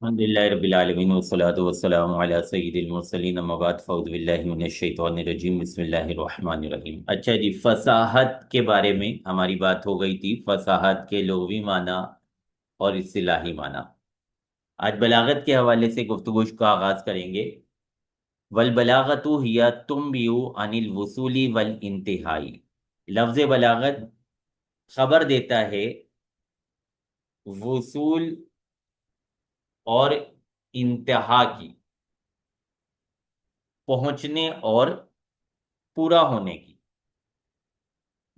الحمد للہ رب العالمین والصلاة والسلام علی سید المرسلین اما بعد فاعوذ باللہ من الشیطان الرجیم بسم اللہ الرحمن الرحیم۔ اچھا جی، فصاحت کے بارے میں ہماری بات ہو گئی تھی، فصاحت کے لغوی معنی اور اصطلاحی معنی۔ آج بلاغت کے حوالے سے گفتگو کا آغاز کریں گے۔ والبلاغت ہی تنبئ عن الوصول والانتہائی۔ لفظ بلاغت خبر دیتا ہے وصول اور انتہا کی، پہنچنے اور پورا ہونے کی۔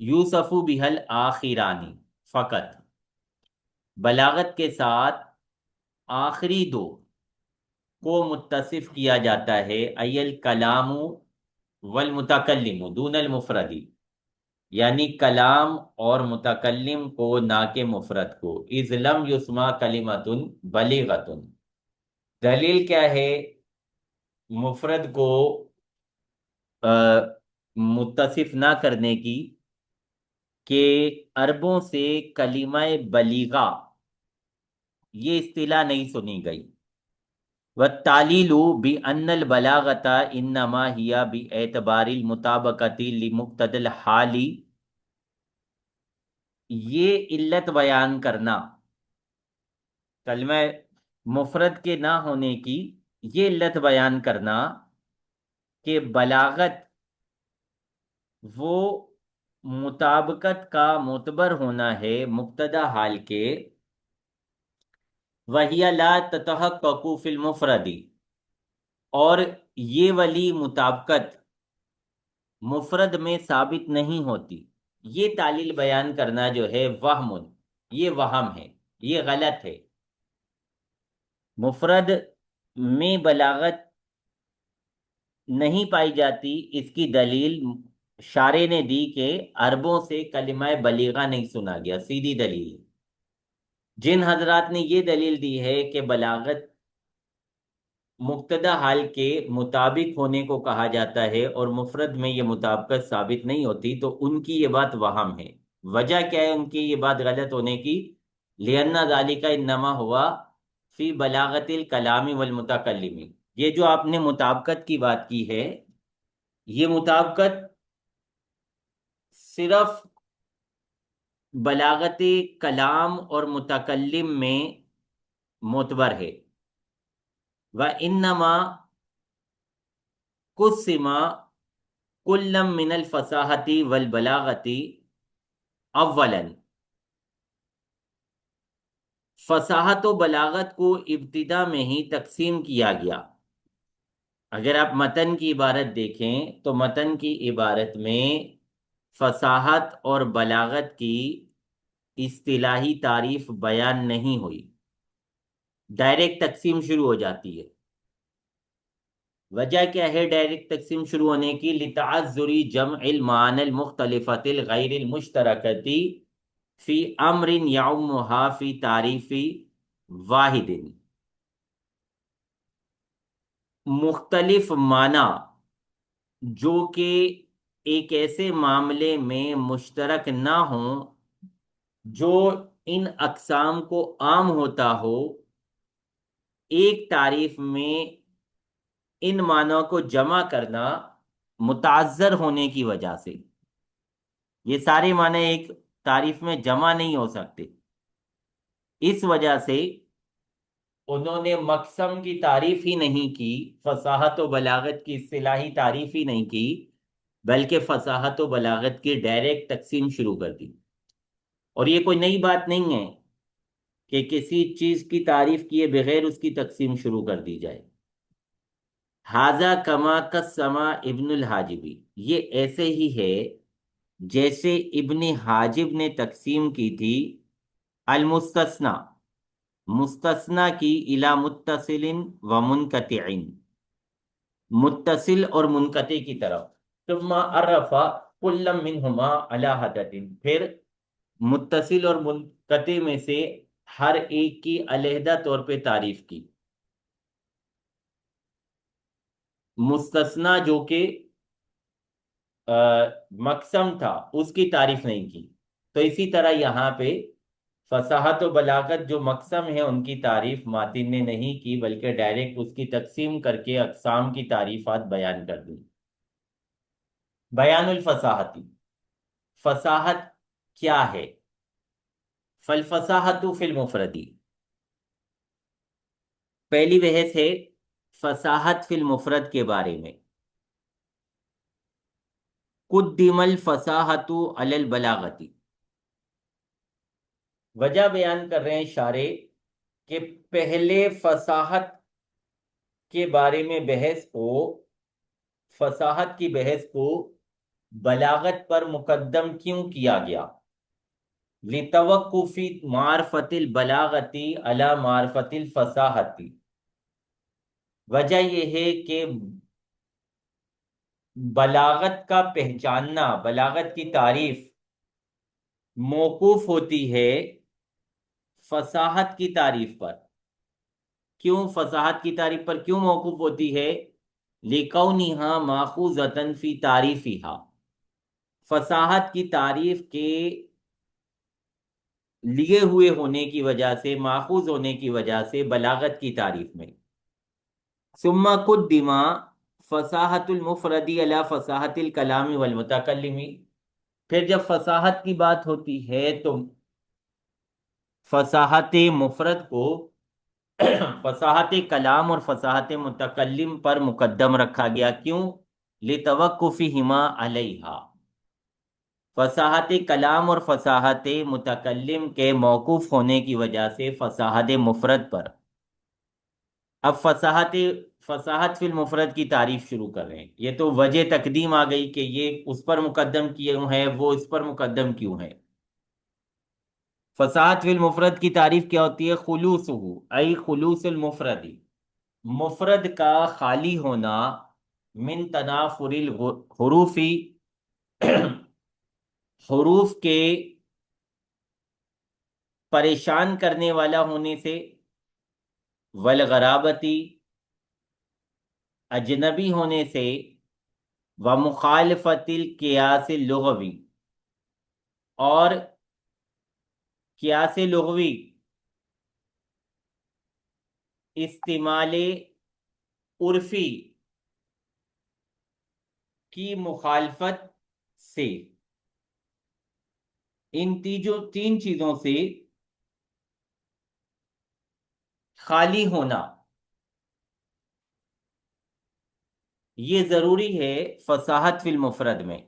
یوسف بحل آخرانی فقط، بلاغت کے ساتھ آخری دو کو متصف کیا جاتا ہے، ایل کلام والمتکلم دون المفردی، یعنی کلام اور متکلم کو نہ کہ مفرد کو۔ اذ لم یسمع کلمۃ بلیغۃ، دلیل کیا ہے مفرد کو متصف نہ کرنے کی؟ کہ عربوں سے کلمہ بلیغہ یہ اصطلاح نہیں سنی گئی۔ والتعلیل بأن البلاغة انما هي باعتبار المطابقة لمقتضى الحال، یہ علت بیان کرنا کلمہ مفرد کے نہ ہونے کی، یہ علت بیان کرنا کہ بلاغت وہ مطابقت کا معتبر ہونا ہے مقتضی حال کے۔ وَهِيَ لَا تَتَحَقَّقُ فِي الْمُفْرَدِ، اور یہ والی مطابقت مفرد میں ثابت نہیں ہوتی۔ یہ تعلیل بیان کرنا جو ہے وہم، یہ وہم ہے، یہ غلط ہے۔ مفرد میں بلاغت نہیں پائی جاتی، اس کی دلیل شارح نے دی کہ عربوں سے کلمہ بلیغہ نہیں سنا گیا، سیدھی دلیل۔ جن حضرات نے یہ دلیل دی ہے کہ بلاغت مقتضی حال کے مطابق ہونے کو کہا جاتا ہے اور مفرد میں یہ مطابقت ثابت نہیں ہوتی، تو ان کی یہ بات وہم ہے۔ وجہ کیا ہے ان کی یہ بات غلط ہونے کی؟ لِأَنَّ ذَلِكَ إِنَّمَا هُوَ فِي بَلَاغَةِ الْكَلَامِ وَالْمُتَكَلِّمِ۔ یہ جو آپ نے مطابقت کی بات کی ہے، یہ مطابقت صرف بلاغت کلام اور متکلم میں معتبر ہے۔ وَإِنَّمَا قُسِّمَ كُلٌّ مِّنَ الْفَصَاحَةِ وَالْبَلَاغَةِ اولاً، فصاحت و بلاغت کو ابتدا میں ہی تقسیم کیا گیا۔ اگر آپ متن کی عبارت دیکھیں تو متن کی عبارت میں فصاحت اور بلاغت کی اصطلاحی تعریف بیان نہیں ہوئی، ڈائریکٹ تقسیم شروع ہو جاتی ہے۔ وجہ کیا ہے ڈائریکٹ تقسیم شروع ہونے کی؟ لتعذر جمع المعانی المختلفۃ الغیر المشترکۃ فی امر یعمها فی تعریف واحد۔ مختلف معنی جو کہ ایک ایسے معاملے میں مشترک نہ ہوں جو ان اقسام کو عام ہوتا ہو، ایک تعریف میں ان معنوں کو جمع کرنا متعذر ہونے کی وجہ سے۔ یہ سارے معنی ایک تعریف میں جمع نہیں ہو سکتے، اس وجہ سے انہوں نے مقسم کی تعریف ہی نہیں کی، فصاحت و بلاغت کی اصطلاحی تعریف ہی نہیں کی، بلکہ فصاحت و بلاغت کی ڈائریکٹ تقسیم شروع کر دی۔ اور یہ کوئی نئی بات نہیں ہے کہ کسی چیز کی تعریف کیے بغیر اس کی تقسیم شروع کر دی جائے۔ ھذا کما قسم ابن الحاجبی، یہ ایسے ہی ہے جیسے ابن حاجب نے تقسیم کی تھی المستثنی، مستثنی کی، الی متصل و منقطع، متصل اور منقطع کی طرف۔ ثم عرف کل منہما علی حدۃ، پھر متصل اور منقطع میں سے ہر ایک کی علیحدہ طور پہ تعریف کی۔ مستثنی جو کہ مقسم تھا اس کی تعریف نہیں کی۔ تو اسی طرح یہاں پہ فصاحت و بلاغت جو مقسم ہے ان کی تعریف ماتن نے نہیں کی، بلکہ ڈائریکٹ اس کی تقسیم کر کے اقسام کی تعریفات بیان کر دی۔ بیان الفصاحتی، فصاحت کیا ہے؟ فالفصاحت فی المفردی، پہلی بحث ہے فصاحت فی المفرد کے بارے میں۔ قدم الفصاحت علی البلاغتی، وجہ بیان کر رہے ہیں شارح کہ پہلے فصاحت کے بارے میں بحث کو، فصاحت کی بحث کو بلاغت پر مقدم کیوں کیا گیا؟ لتوقف معرفت البلاغتی علی معرفت الفصاحتی، وجہ یہ ہے کہ بلاغت کا پہچاننا، بلاغت کی تعریف موقوف ہوتی ہے فصاحت کی تعریف پر۔ کیوں فصاحت کی تعریف پر کیوں موقوف ہوتی ہے؟ لِكَوْنِهَا مَأْخُوذَةً فِي تَعْرِيفِهَا، فصاحت کی تعریف کے لیے ہوئے ہونے کی وجہ سے، ماخوذ ہونے کی وجہ سے بلاغت کی تعریف میں۔ ثم قدم فصاحت المفردی علی فصاحت الکلام والمتکلم، پھر جب فصاحت کی بات ہوتی ہے تو فصاحت مفرد کو فصاحت کلام اور فصاحت متکلم پر مقدم رکھا گیا۔ کیوں؟ لتوقفہما علیہا، فصاحت کلام اور فصاحت متکلم کے موقوف ہونے کی وجہ سے فصاحت مفرد پر۔ اب فصاحت فی المفرد کی تعریف شروع کر رہے ہیں۔ یہ تو وجہ تقدیم آ گئی کہ یہ اس پر مقدم کیوں ہے، وہ اس پر مقدم کیوں ہے۔ فصاحت فی المفرد کی تعریف کیا ہوتی ہے؟ خلوصہ، ای خلوص المفرد، مفرد کا خالی ہونا، من تنافر الحروف، حروف کے پریشان کرنے والا ہونے سے، والغرابتی، اجنبی ہونے سے، ومخالفت القیاس اللغوی، اور قیاس لغوی استعمال عرفی کی مخالفت سے، ان تین چیزوں سے خالی ہونا یہ ضروری ہے فصاحت فی المفرد میں۔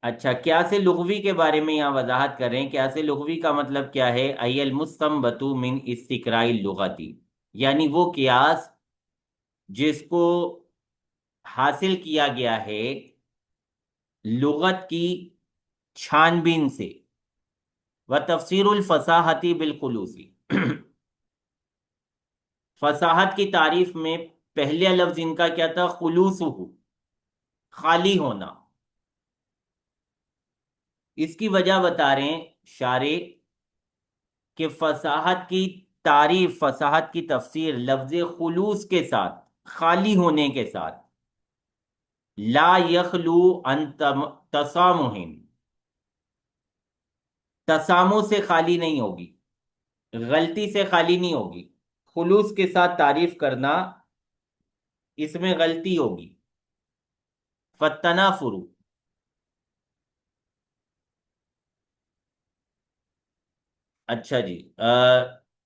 اچھا، قیاس لغوی کے بارے میں یہاں وضاحت کر رہے ہیں۔ قیاس لغوی کا مطلب کیا ہے؟ ای المستنبط من استقراء اللغتی، یعنی وہ قیاس جس کو حاصل کیا گیا ہے لغت کی چھان بین سے۔ وتفسیر الفصاحت بالخلوص، فصاحت کی تعریف میں پہلے لفظ ان کا کیا تھا؟ خلوص، خالی ہونا۔ اس کی وجہ بتا رہے ہیں شارح کہ فصاحت کی تعریف، فصاحت کی تفسیر لفظ خلوص کے ساتھ، خالی ہونے کے ساتھ، لا یخلو ان تسامح، تسامح سے خالی نہیں ہوگی، غلطی سے خالی نہیں ہوگی۔ خلوص کے ساتھ تعریف کرنا، اس میں غلطی ہوگی۔ فالتنافر، اچھا جی،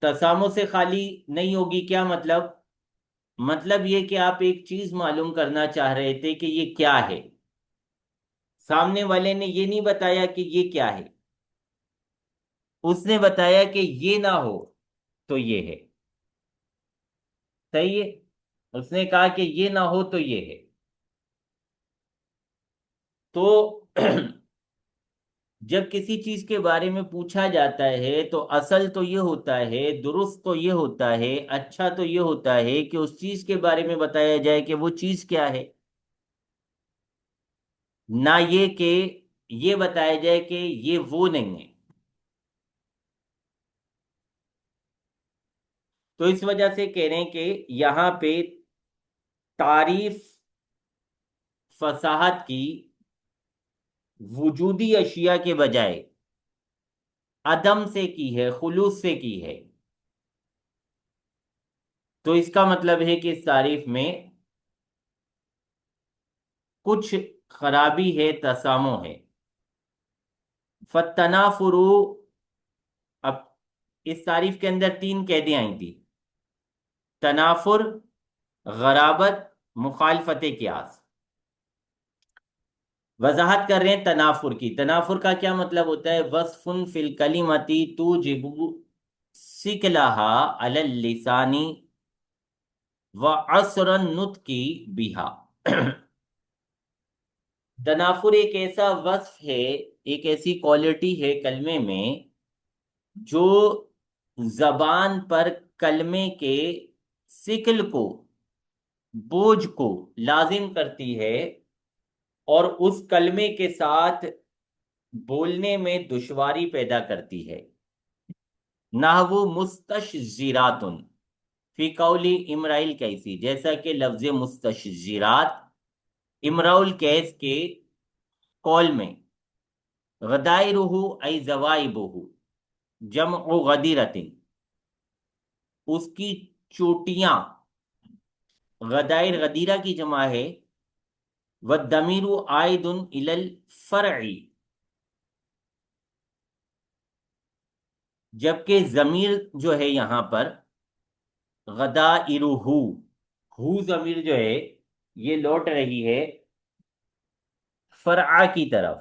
تسامح سے خالی نہیں ہوگی کیا مطلب؟ مطلب یہ کہ آپ ایک چیز معلوم کرنا چاہ رہے تھے کہ یہ کیا ہے، سامنے والے نے یہ نہیں بتایا کہ یہ کیا ہے، اس نے بتایا کہ یہ نہ ہو تو یہ ہے، صحیح ہے؟ اس نے کہا کہ یہ نہ ہو تو یہ ہے۔ تو جب کسی چیز کے بارے میں پوچھا جاتا ہے تو اصل تو یہ ہوتا ہے، درست تو یہ ہوتا ہے، اچھا تو یہ ہوتا ہے کہ اس چیز کے بارے میں بتایا جائے کہ وہ چیز کیا ہے، نہ یہ کہ یہ بتایا جائے کہ یہ وہ نہیں ہے۔ تو اس وجہ سے کہہ رہے ہیں کہ یہاں پہ تعریف فصاحت کی وجودی اشیاء کے بجائے عدم سے کی ہے، خلوص سے کی ہے، تو اس کا مطلب ہے کہ اس تعریف میں کچھ خرابی ہے، تسامو ہے۔ فتنافر، اب اس تعریف کے اندر تین قیدیں آئی تھی: تنافر، غرابت، مخالفت قیاس۔ وضاحت کر رہے ہیں تنافر کی۔ تنافر کا کیا مطلب ہوتا ہے؟ وصف فی الکلمتی توجب سکلہا علی اللسانی وعسر النطق بہا۔ تنافر ایک ایسا وصف ہے، ایک ایسی کوالٹی ہے کلمے میں جو زبان پر کلمے کے ثقل کو، بوجھ کو لازم کرتی ہے، اور اس کلمے کے ساتھ بولنے میں دشواری پیدا کرتی ہے۔ نحو مستشزرات فی قولی امرائیل کیسی، جیسا کہ لفظ مستشزرات امراء القیس کے قول میں، غدائرہ ای زوائبہ جمع غدیرت، اس کی چوٹیاں، غدائر غدیرہ کی جمع ہے، والضمیر عائد الی الفرع، جبکہ ضمیر جو ہے یہاں پر غدائرہ، ہو ضمیر جو ہے یہ لوٹ رہی ہے فرع کی طرف۔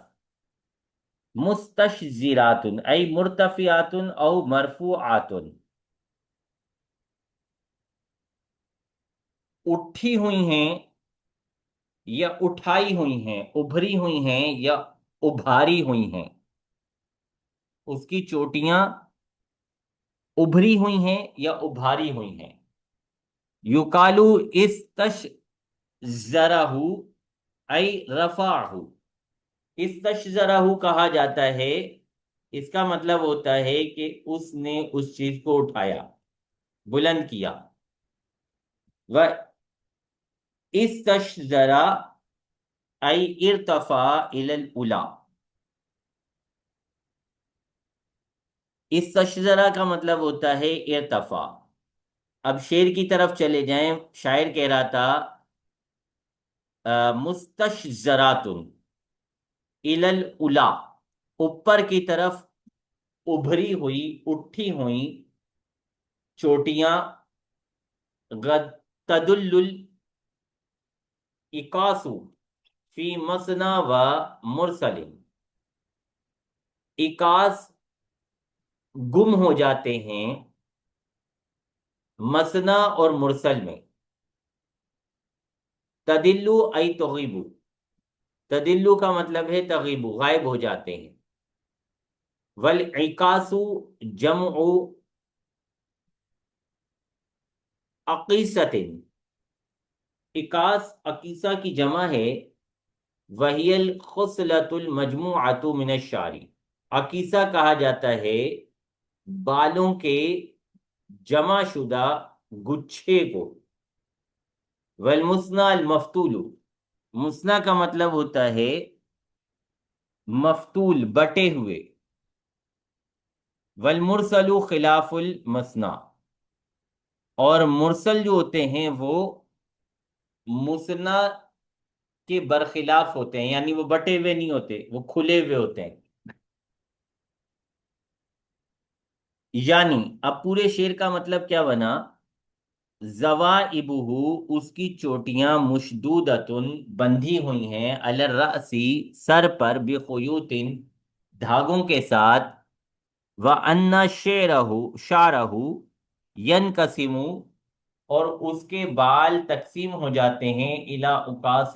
مستشزرات ای مرتفعات او مرفوعات، اٹھی ہوئی ہیں یا اٹھائی ہوئی ہیں، ابھری ہوئی ہیں یا ابھاری ہوئی ہیں، اس کی چوٹیاں ابھری ہوئی ہیں یا ابھاری ہوئی ہیں۔ یقالو استشزرہ ای رفعہ، استشزرہ کہا جاتا ہے، اس کا مطلب ہوتا ہے کہ اس نے اس چیز کو اٹھایا، بلند کیا۔ و استشزرہ ای ارتفع الی الاولی، استشزرہ کا مطلب ہوتا ہے ارتفاع۔ اب شعر کی طرف چلے جائیں، شاعر کہہ رہا تھا مستشزرات الی الاولی، اوپر کی طرف ابھری ہوئی، اٹھی ہوئی چوٹیاں، تدل الاکاس فی مثنى و مرسل، اکاس گم ہو جاتے ہیں مثنى اور مرسل میں۔ تدلو ای تغیبو، تدلو کا مطلب ہے تغیبو، غائب ہو جاتے ہیں۔ والعکاس جمع عقیصۃ، عکاس عقیصہ کی جمع ہے، وہی الخصلۃ المجموعۃ من الشعر، عقیصہ کہا جاتا ہے بالوں کے جمع شدہ گچھے کو۔ والمثنى المفتول، مثنى کا مطلب ہوتا ہے مفتول، بٹے ہوئے۔ والمرسل خلاف المثنى، اور مرسل جو ہوتے ہیں وہ مثنى کے برخلاف ہوتے ہیں، یعنی وہ بٹے ہوئے نہیں ہوتے، وہ کھلے ہوئے ہوتے ہیں۔ یعنی اب پورے شعر کا مطلب کیا بنا؟ زوائبہ، اس کی چوٹیاں، مشدودۃ، بندھی ہوئی ہیں، علی الرأس، سر پر، بخیوط، دھاگوں کے ساتھ، وَأَنَّ شَعْرَهُ يَنْقَسِمُ، اور اس کے بال تقسیم ہو جاتے ہیں، الی اکاس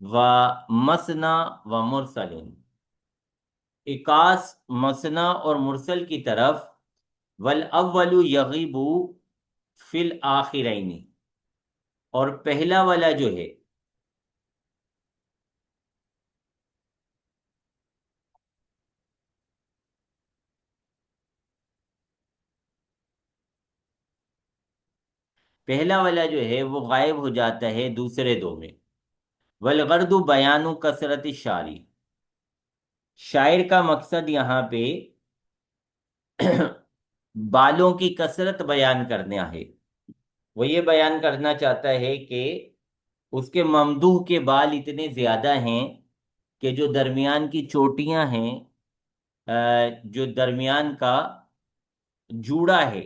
و مثنى و مرسل، اکاس، مثنى اور مرسل کی طرف۔ والاول یغیب فی الاخرین، اور پہلا والا جو ہے جو ہے وہ غائب ہو جاتا ہے دوسرے دو میں۔ والغرض بیان کثرت الشعر، شاعر کا مقصد یہاں پہ بالوں کی کثرت بیان کرنا ہے۔ وہ یہ بیان کرنا چاہتا ہے کہ اس کے ممدوح کے بال اتنے زیادہ ہیں کہ جو درمیان کی چوٹیاں ہیں، جو درمیان کا جوڑا ہے،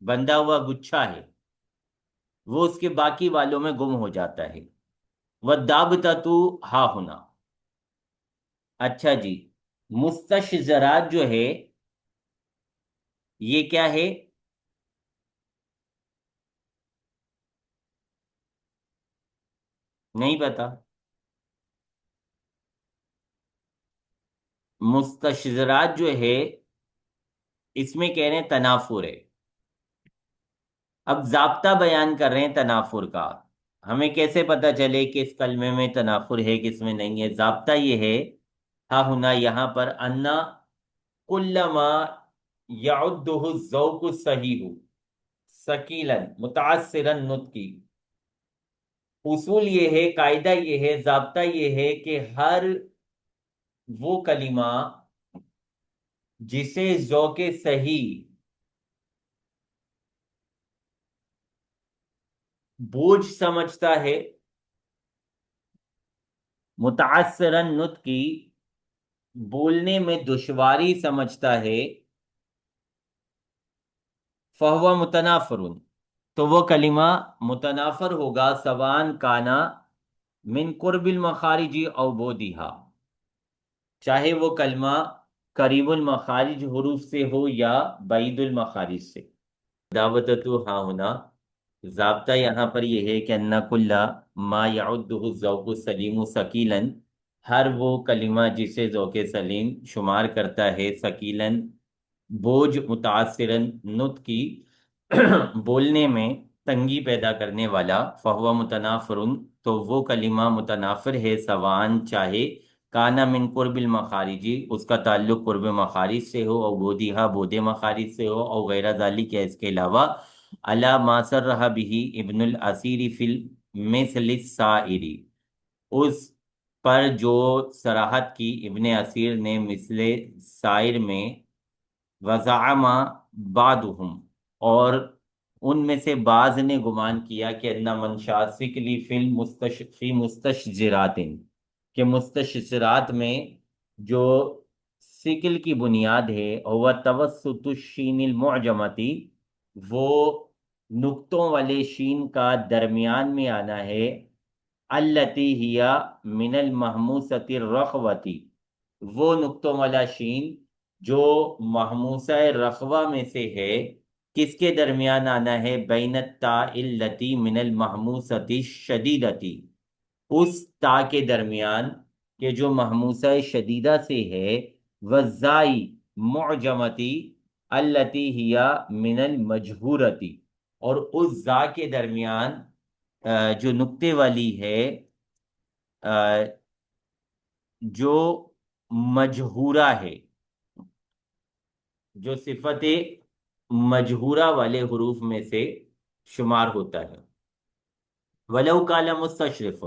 بندھا ہوا گچھا ہے، وہ اس کے باقی بالوں میں گم ہو جاتا ہے۔ وَالدَّابِطَةُ ہا ہونا۔ اچھا جی، مستشزرات جو ہے یہ کیا ہے؟ نہیں پتا۔ مستشزرات جو ہے اس میں کہہ رہے ہیں تنافر ہے۔ اب ضابطہ بیان کر رہے ہیں تنافر کا۔ ہمیں کیسے پتا چلے کہ اس کلمے میں تنافر ہے کس میں نہیں ہے؟ ضابطہ یہ ہے، ہا ہونا یہاں پر، انا کل ما یعدہ الذوق الصحیح ثقیلا متعثرا نطقی۔ اصول یہ ہے، قاعدہ یہ ہے، ضابطہ یہ ہے کہ ہر وہ کلمہ جسے ذوق صحیح بوجھ سمجھتا ہے، متعثرا نطقی بولنے میں دشواری سمجھتا ہے، فہو متنافر، تو وہ کلمہ متنافر ہوگا، سوان کانا من قرب المخارج او بودیہا، چاہے وہ کلمہ قریب المخارج حروف سے ہو یا بعید المخارج سے۔ دعوتتو ہاں ہونا، ضابطہ یہاں پر یہ ہے کہ ان کل ما یعدہ الذوق السلیم ثقیلا، ہر وہ کلمہ جسے ذوق سلیم شمار کرتا ہے، ثقیلا بوجھ، متاثرن نطقی بولنے میں تنگی پیدا کرنے والا، فہو متنافرن تو وہ کلمہ متنافر ہے، سوان چاہے کانا من قرب المخارجی اس کا تعلق قرب مخارج سے ہو، او بودیہا بودے مخارج سے ہو، او غیر ذالک یا اس کے علاوہ، علی ما صرح به ابن الاسیر فی المثل السائری، اس پر جو صراحت کی ابن اسیر نے مثل سائر میں، وزعم بعضهم اور ان میں سے بعض نے گمان کیا کہ ان منشا سکلی فی مستشجرات، کہ مستشجرات میں جو سکل کی بنیاد ہے، وہ توسط الشین المعجمتی، وہ نقطوں والے شین کا درمیان میں آنا ہے، التی ہیا من المحموسۃ الرخوتی، وہ نقطوں والا شین جو محموسہ رخوہ میں سے ہے، کس کے درمیان آنا ہے؟ بین التاء التی من المحموسۃ الشدیدتی، اس تا کے درمیان کہ جو محموسہ شدیدہ سے ہے، والزائی معجمتی التی ہیا من المجہورتی، اور اس زا کے درمیان جو نقطے والی ہے، جو مجہورہ ہے، جو صفت مجہورہ والے حروف میں سے شمار ہوتا ہے۔ ولو قال مستشرف،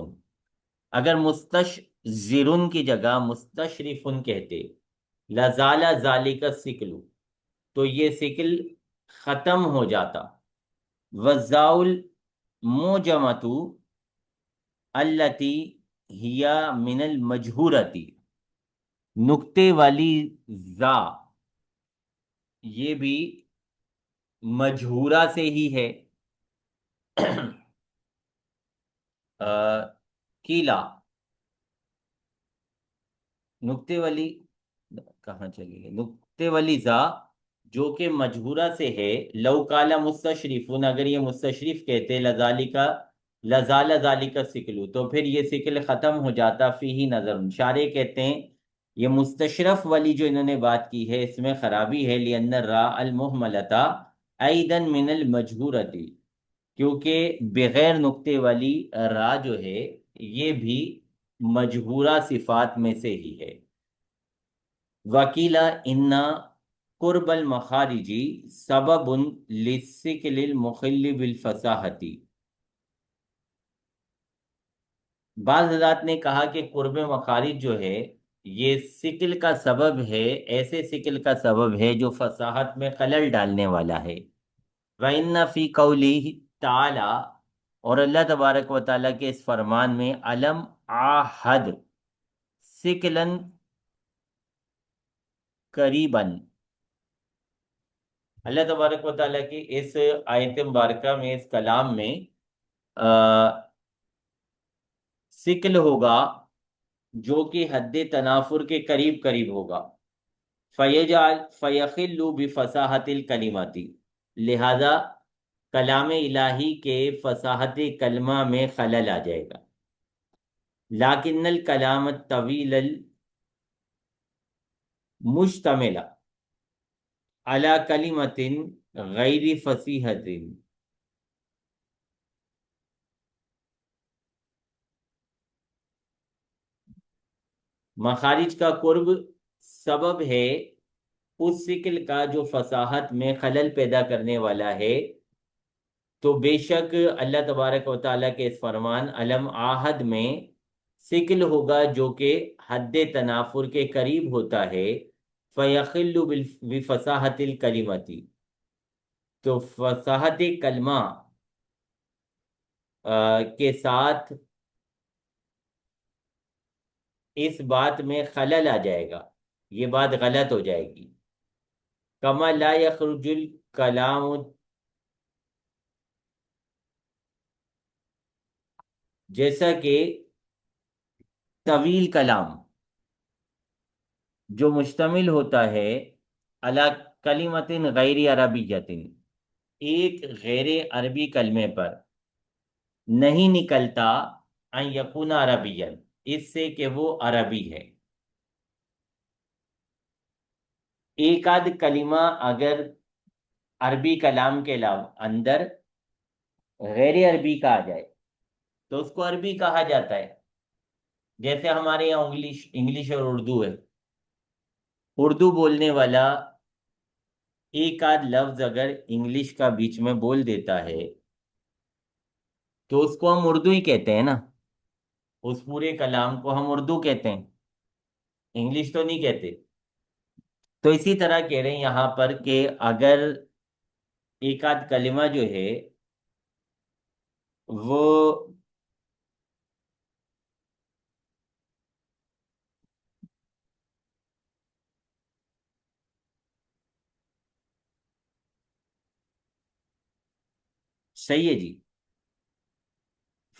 اگر مستشزرن کی جگہ مستشرفن کہتے، لزال ذالک السکل، تو یہ سکل ختم ہو جاتا، وزاول موجمت التی ہیا من المجہورتی، نقطے والی زا یہ بھی مجہورہ سے ہی ہے، کیلا نقطے والی، کہاں چلی گئی نقطے والی زا جو کہ مجہورہ سے ہے، لو کالا مستشرفون، اگر یہ مستشرف کہتے، لذالکا لزال ذالک سکلو، تو پھر یہ سکل ختم ہو جاتا، فیہ نظر، شارح کہتے ہیں یہ مستشرف والی جو انہوں نے بات کی ہے اس میں خرابی ہے، لأن الراء المہملتا ایضا من المجہورتی، کیونکہ بغیر نقطے والی را جو ہے یہ بھی مجہورہ صفات میں سے ہی ہے۔ وکیلا ان قرب المخارجی سبب للسکل المخل بالفصاحتی، بعض حضرات نے کہا کہ قرب مخارج جو ہے یہ سکل کا سبب ہے، ایسے سکل کا سبب ہے جو فصاحت میں خلل ڈالنے والا ہے۔ وَإِنَّ فِي قَوْلِهِ تعالی، اور اللہ تبارک و تعالیٰ کے اس فرمان میں، علم آحد سکلن قریباً، اللہ تبارک و تعالیٰ کی اس آیت مبارکہ میں، اس کلام میں سکل ہوگا جو کہ حد تنافر کے قریب قریب ہوگا، فیخل بفصاحت الکلماتی، لہذا کلام الہی کے فصاحت کلمہ میں خلل آ جائے گا۔ لیکن الکلام الطویل المشتمل علی کلمت غیر فصیحت، مخارج کا قرب سبب ہے اس سکل کا جو فصاحت میں خلل پیدا کرنے والا ہے، تو بے شک اللہ تبارک و تعالیٰ کے اس فرمان علم آحد میں سکل ہوگا جو کہ حد تنافر کے قریب ہوتا ہے، فیخل بفصاحت الکلمتی، تو فصاحت کلمہ کے ساتھ اس بات میں خلل آ جائے گا، یہ بات غلط ہو جائے گی۔ کما لا یخرج الکلام، جیسا کہ طویل کلام جو مشتمل ہوتا ہے علی کلمت غیر عربیت، ایک غیر عربی کلمے پر، نہیں نکلتا ان یکون عربین، اس سے کہ وہ عربی ہے۔ ایک آدھ کلمہ اگر عربی کلام کے علاوہ اندر غیر عربی کا آ جائے تو اس کو عربی کہا جاتا ہے۔ جیسے ہمارے یہاں انگلش اور اردو ہے، اردو بولنے والا ایک آدھ لفظ اگر انگلش کا بیچ میں بول دیتا ہے تو اس کو ہم اردو ہی کہتے ہیں نا، اس پورے کلام کو ہم اردو کہتے ہیں، انگلش تو نہیں کہتے۔ تو اسی طرح کہہ رہے ہیں یہاں پر کہ اگر ایک آدھ کلمہ جو ہے وہ صحیح ہے جی،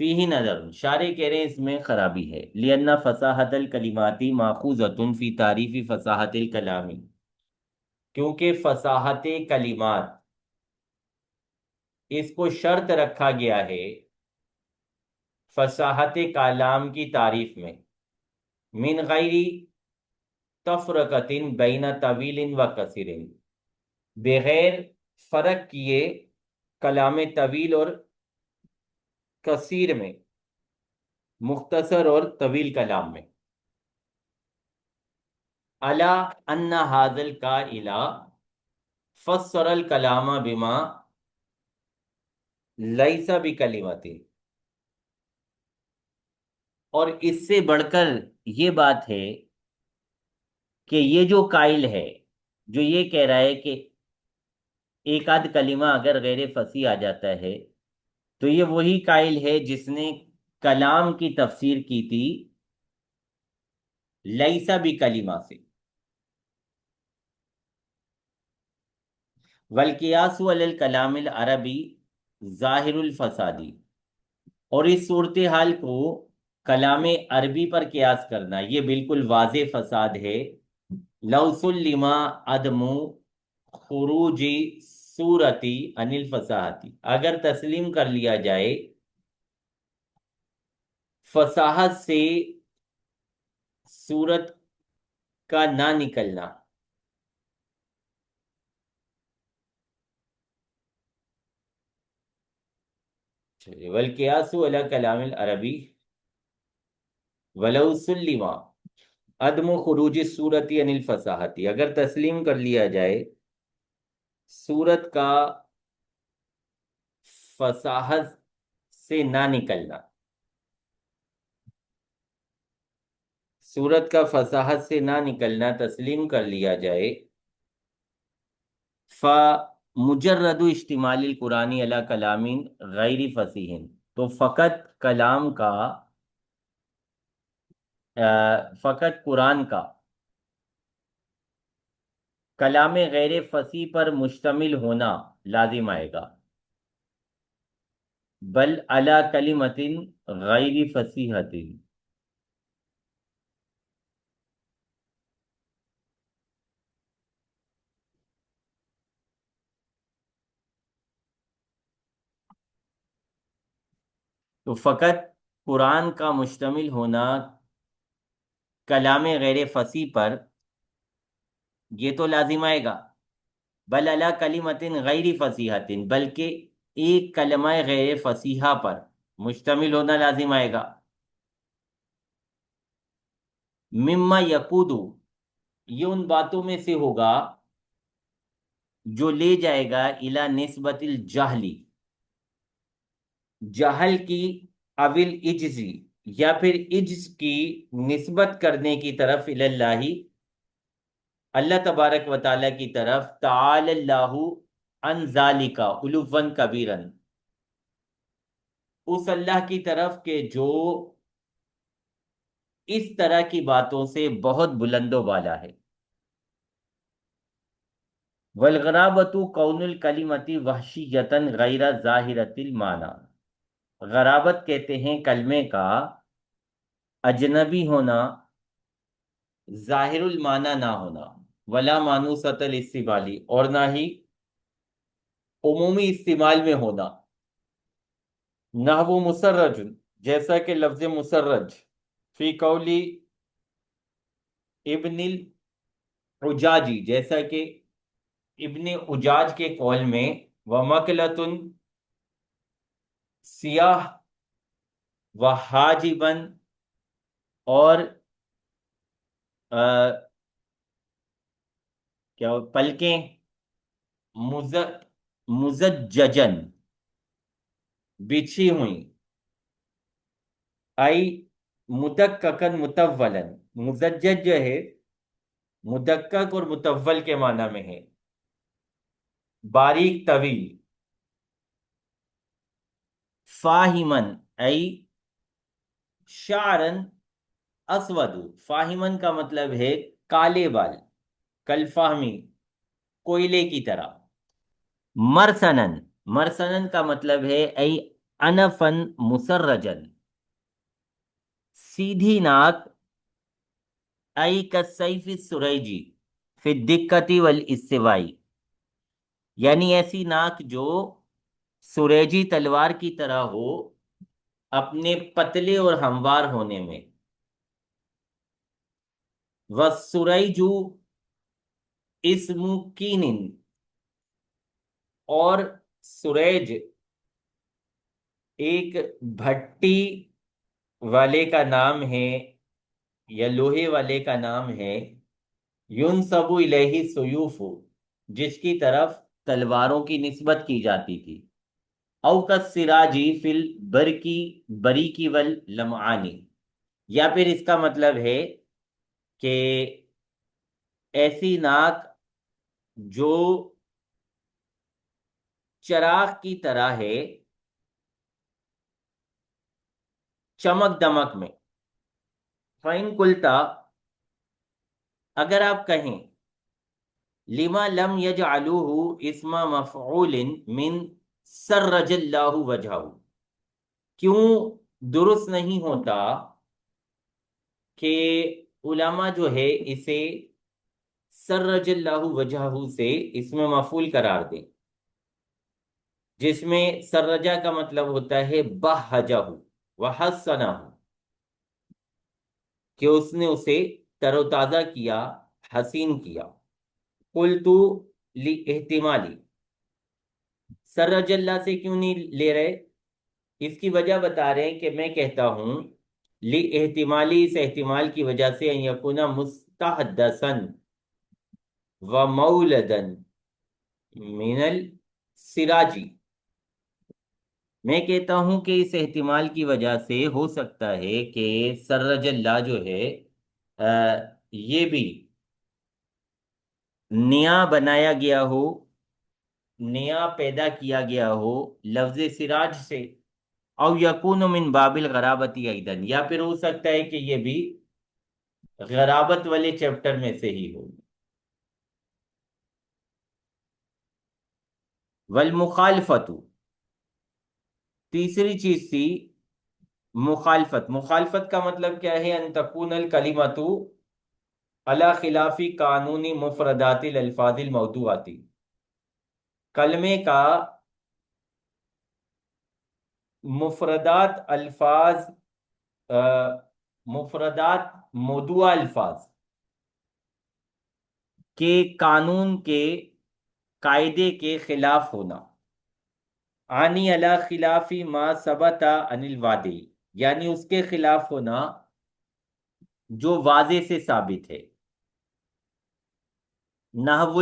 فیہ نظر، شارح کہہ رہے ہیں اس میں خرابی ہے، لِأَنَّ فصاحت الکلماتی ماخوذۃ فی تعریف فصاحت الکلامی، کیونکہ فصاحت کلمات اس کو شرط رکھا گیا ہے فصاحت کلام کی تعریف میں، من غیر تفرقت بین طویل و قصیر، بغیر فرق کیے کلام طویل اور قصیر میں، مختصر اور طویل کلام میں۔ الا ان ھذا القائل فسر الکلام بما لیس بکلمۃ، اور اس سے بڑھ کر یہ بات ہے کہ یہ جو قائل ہے، جو یہ کہہ رہا ہے کہ ایک آدھ کلمہ اگر غیر فصیح آ جاتا ہے تو یہ وہی قائل ہے جس نے کلام کی تفسیر کی تھی لیسا بھی کلمہ سے، والقیاس علی الکلام العربی ظاہر الفسادی، اور اس صورتحال کو کلام عربی پر قیاس کرنا یہ بالکل واضح فساد ہے۔ لو سلم عدم خروج صورتی عن الفصاحتی، اگر تسلیم کر لیا جائے فصاحت سے صورت کا نہ نکلنا، والقیاس علی کلام العربی ولو سلم عدم خروج صورتی عن الفصاحتی، اگر تسلیم کر لیا جائے صورت کا فصاحت سے نہ نکلنا، صورت کا فصاحت سے نہ نکلنا تسلیم کر لیا جائے، فمجرد اشتمال القرآن علی کلام غیر فصیح، تو فقط قرآن کا کلام غیر فصیح پر مشتمل ہونا لازم آئے گا، بل علی کلمت غیر فصیحۃ، تو فقط قرآن کا مشتمل ہونا کلام غیر فصیح پر یہ تو لازم آئے گا، بل علی کلمت غیر فصیحۃ، بلکہ ایک کلمہ غیر فصیحہ پر مشتمل ہونا لازم آئے گا، مما یقود، یہ ان باتوں میں سے ہوگا جو لے جائے گا الی نسبت الجہلی، جہل کی، اول عجزی، یا پھر عجز کی نسبت کرنے کی طرف، اللہ، اللہ تبارک و تعالیٰ کی طرف، تعالی اللہ عن ذالک علوا کبیرا، اس اللہ کی طرف کہ جو اس طرح کی باتوں سے بہت بلند و بالا ہے، والغرابۃ کون الکلمۃ وحشیۃ غیر ظاہرۃ المعنی، غرابت کہتے ہیں کلمے کا اجنبی ہونا، ظاہر المعنی نہ ہونا، ولا مانوسۃ الاستعمالی، اور نہ ہی عمومی استعمال میں ہونا، نحو مسرج، جیسا کہ لفظ مسرج، فی قولی ابن الحجاجی، جیسا کہ ابن اجاج کے قول میں، ومکلۃ سیاہ، وحاجبا، اور پلکیں، مزججن، بچھی ہوئی، آئی مدککن متولن، مزجج جو ہے مدکک اور متول کے معنی میں ہے، باریک طویل، فاہمن، ای شعرن اسود، فاہمن کا مطلب ہے کالے بال، کالفہمی، کوئلے کی طرح، مرسنن، مرسنن کا مطلب ہے ای انفن مسرجن، سیدھی ناک، ای کالسیف السریجی فی الدقۃ والاستوائی، یعنی ایسی ناک جو سریجی تلوار کی طرح ہو اپنے پتلے اور ہموار ہونے میں، والسریج اسم کین، اور سریج ایک بھٹی والے کا نام ہے یا لوہے والے کا نام ہے، ینسب الیہ سیوف، جس کی طرف تلواروں کی نسبت کی جاتی تھی، او کالسراجی فی البرکی بریکی واللمعانی، یا پھر اس کا مطلب ہے کہ ایسی ناک جو چراغ کی طرح ہے چمک دمک میں، فَإِن قُلْتَ، اگر آپ کہیں، لما لم یجعلوہ اسم مفعول من سرج اللہ وجہہ، کیوں درست نہیں ہوتا کہ علماء جو ہے اسے سرج اللہ وجہہ سے اسم مفعول قرار دیں، جس میں سرجہ کا مطلب ہوتا ہے بہجہ وحسنہ، کہ اس نے اسے تر و تازہ کیا، حسین کیا، قلت لاحتمالی، سرج اللہ سے کیوں نہیں لے رہے؟ اس کی وجہ بتا رہے ہیں کہ میں کہتا ہوں لاحتمالی، اس احتمال کی وجہ سے، ان یکون مستحدثا ومولدا من السراجی، میں کہتا ہوں کہ اس احتمال کی وجہ سے ہو سکتا ہے کہ سرج اللہ جو ہے یہ بھی نیا بنایا گیا ہو، نیا پیدا کیا گیا ہو لفظ سراج سے، او یکون من باب الغرابتی ایدن، یا پھر ہو سکتا ہے کہ یہ بھی غرابت والے چیپٹر میں سے ہی ہو۔ والمخالفت، تیسری چیز تھی مخالفت۔ مخالفت کا مطلب کیا ہے؟ ان تکون الکلمۃ علی خلاف قانونی مفردات الالفاظ الموضوعاتی، کلمے کا مفردات الفاظ، مفردات موضوع الفاظ کے قانون کے قاعدے کے خلاف ہونا، عنی علی خلاف ما ثبت عن الوادی، یعنی اس کے خلاف ہونا جو واضح سے ثابت ہے۔ نحو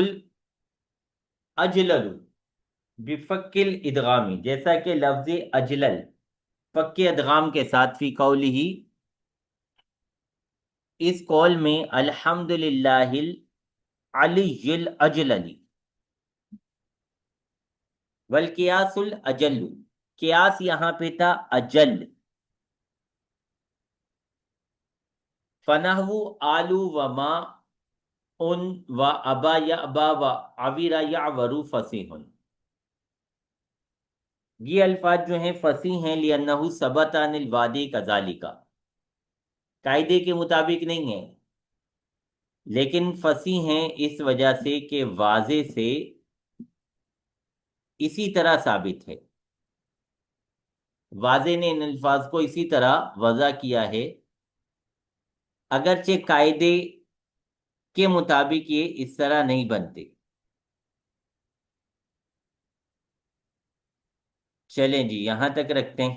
الاجلل بفک الادغامی، جیسا کہ لفظ اجلل فک ادغام کے ساتھ، فی قولی ہی، اس قول میں، الحمد للہ العلی الاجلل، والقیاس الاجل، قیاس یہاں پہ تھا اجل، فنحو آلو وما ان و ابا یا ابا و عویرا یا ورو فصیح، یہ الفاظ جو ہیں فصیح ہیں، لأنہ ثبت عن الوادی کذالک، قاعدے کے مطابق نہیں ہیں لیکن فصیح ہیں اس وجہ سے کہ واضح سے اسی طرح ثابت ہے، واضح نے ان الفاظ کو اسی طرح وضع کیا ہے، اگرچہ قاعدے کے مطابق یہ اس طرح نہیں بنتے۔ چلیں جی، یہاں تک رکھتے ہیں۔